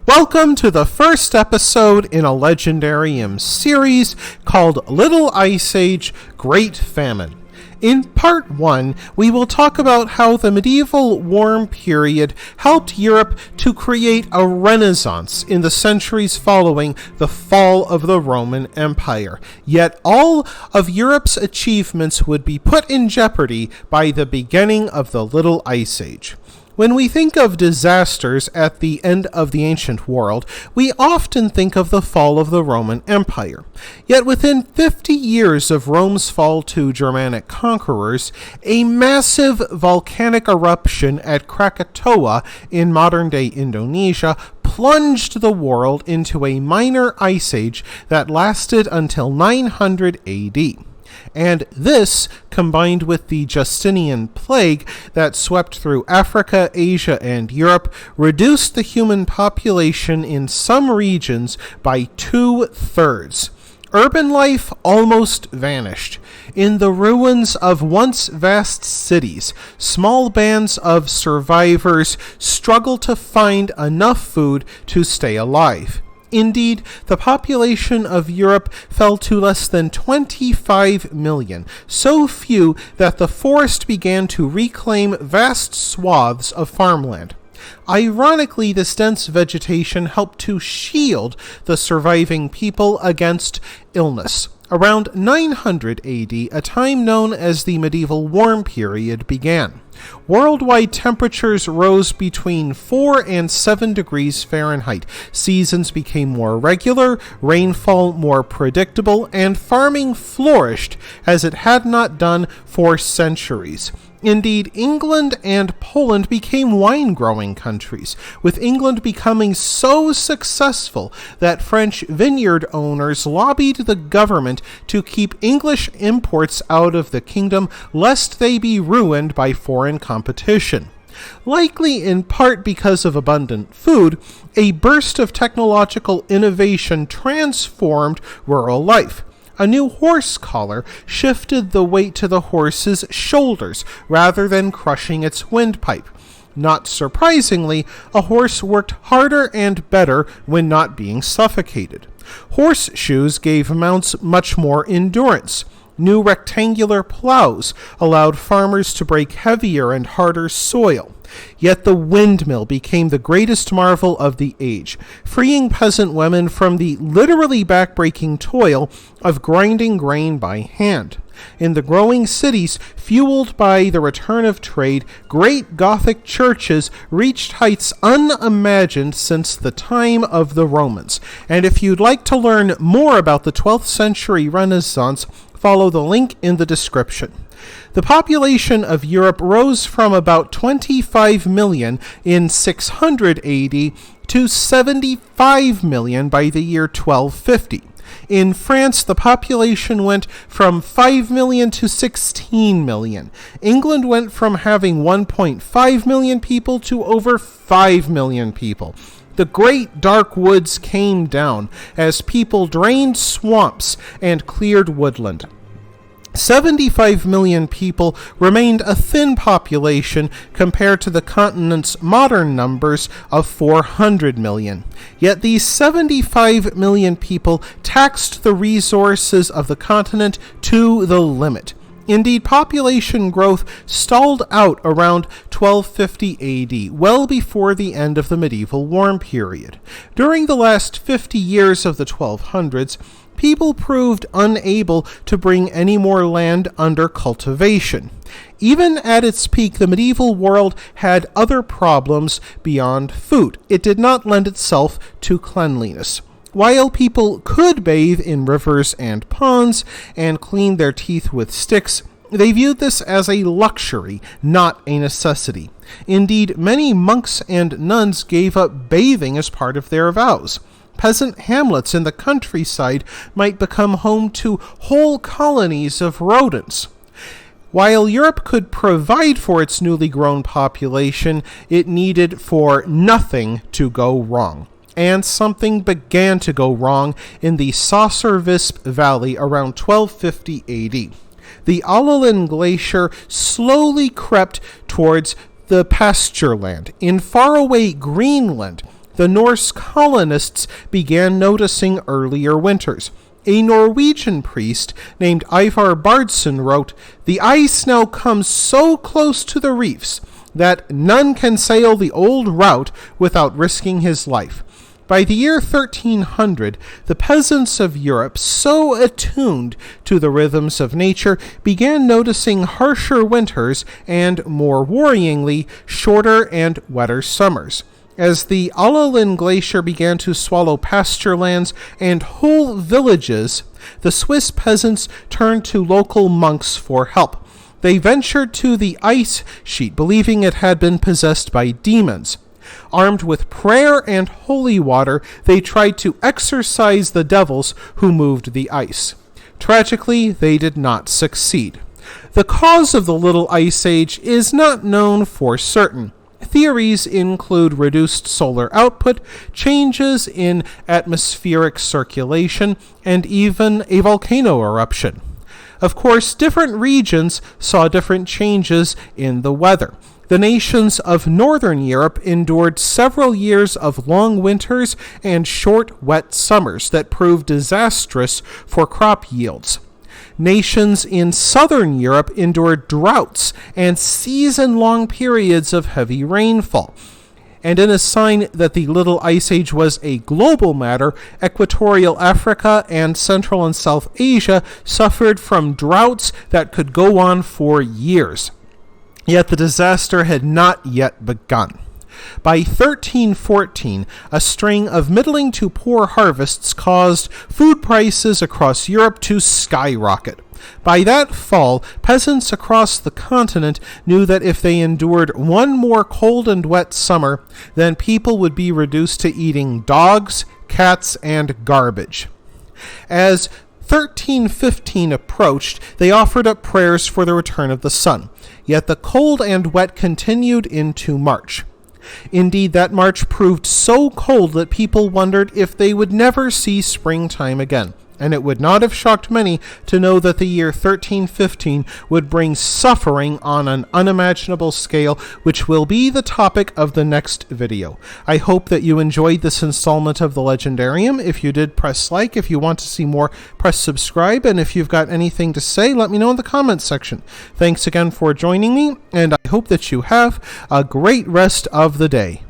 Welcome to the first episode in a Legendarium series called Little Ice Age, Great Famine. In part 1, we will talk about how the medieval warm period helped Europe to create a renaissance in the centuries following the fall of the Roman Empire. Yet all of Europe's achievements would be put in jeopardy by the beginning of the Little Ice Age. When we think of disasters at the end of the ancient world, we often think of the fall of the Roman Empire. Yet within 50 years of Rome's fall to Germanic conquerors, a massive volcanic eruption at Krakatoa in modern-day Indonesia plunged the world into a minor ice age that lasted until 900 AD. And this, combined with the Justinian plague that swept through Africa, Asia, and Europe, reduced the human population in some regions by 2/3. Urban life almost vanished. In the ruins of once vast cities, small bands of survivors struggled to find enough food to stay alive. Indeed, the population of Europe fell to less than 25 million, so few that the forest began to reclaim vast swaths of farmland. Ironically, this dense vegetation helped to shield the surviving people against illness. Around 900 AD, a time known as the medieval warm period began. Worldwide temperatures rose between 4 and 7 degrees Fahrenheit. Seasons became more regular, rainfall more predictable, and farming flourished as it had not done for centuries. Indeed, England and Poland became wine-growing countries, with England becoming so successful that French vineyard owners lobbied the government to keep English imports out of the kingdom lest they be ruined by foreign competition. Likely in part because of abundant food, a burst of technological innovation transformed rural life. A new horse collar shifted the weight to the horse's shoulders rather than crushing its windpipe. Not surprisingly, a horse worked harder and better when not being suffocated. Horseshoes gave mounts much more endurance. New rectangular plows allowed farmers to break heavier and harder soil. Yet the windmill became the greatest marvel of the age, freeing peasant women from the literally backbreaking toil of grinding grain by hand. In the growing cities, fueled by the return of trade, great Gothic churches reached heights unimagined since the time of the Romans. And if you'd like to learn more about the 12th century Renaissance, follow the link in the description. The population of Europe rose from about 25 million in 600 AD to 75 million by the year 1250. In France, the population went from 5 million to 16 million. England went from having 1.5 million people to over 5 million people. The great dark woods came down as people drained swamps and cleared woodland. 75 million people remained a thin population compared to the continent's modern numbers of 400 million. Yet these 75 million people taxed the resources of the continent to the limit. Indeed, population growth stalled out around 1250 AD, well before the end of the medieval warm period. During the last 50 years of the 1200s, people proved unable to bring any more land under cultivation. Even at its peak, the medieval world had other problems beyond food. It did not lend itself to cleanliness. While people could bathe in rivers and ponds and clean their teeth with sticks, they viewed this as a luxury, not a necessity. Indeed, many monks and nuns gave up bathing as part of their vows. Peasant hamlets in the countryside might become home to whole colonies of rodents. While Europe could provide for its newly grown population, it needed for nothing to go wrong. And something began to go wrong in the Saucervisp Valley around 1250 AD. The Allalin Glacier slowly crept towards the pasture land in faraway Greenland, the Norse colonists began noticing earlier winters. A Norwegian priest named Ivar Bardsson wrote, "The ice now comes so close to the reefs that none can sail the old route without risking his life." By the year 1300, the peasants of Europe, so attuned to the rhythms of nature, began noticing harsher winters and, more worryingly, shorter and wetter summers. As the Allalin Glacier began to swallow pasture lands and whole villages, the Swiss peasants turned to local monks for help. They ventured to the ice sheet, believing it had been possessed by demons. Armed with prayer and holy water, they tried to exorcise the devils who moved the ice. Tragically, they did not succeed. The cause of the Little Ice Age is not known for certain. Theories include reduced solar output, changes in atmospheric circulation, and even a volcano eruption. Of course, different regions saw different changes in the weather. The nations of Northern Europe endured several years of long winters and short, wet summers that proved disastrous for crop yields. Nations in Southern Europe endured droughts and season-long periods of heavy rainfall. And in a sign that the Little Ice Age was a global matter, Equatorial Africa and Central and South Asia suffered from droughts that could go on for years. Yet the disaster had not yet begun. By 1314, a string of middling to poor harvests caused food prices across Europe to skyrocket. By that fall, peasants across the continent knew that if they endured one more cold and wet summer, then people would be reduced to eating dogs, cats, and garbage. As 1315 approached, they offered up prayers for the return of the sun. Yet the cold and wet continued into March. Indeed, that March proved so cold that people wondered if they would never see springtime again. And it would not have shocked many to know that the year 1315 would bring suffering on an unimaginable scale, which will be the topic of the next video. I hope that you enjoyed this installment of the Legendarium. If you did, press like. If you want to see more, press subscribe. And if you've got anything to say, let me know in the comments section. Thanks again for joining me, and I hope that you have a great rest of the day.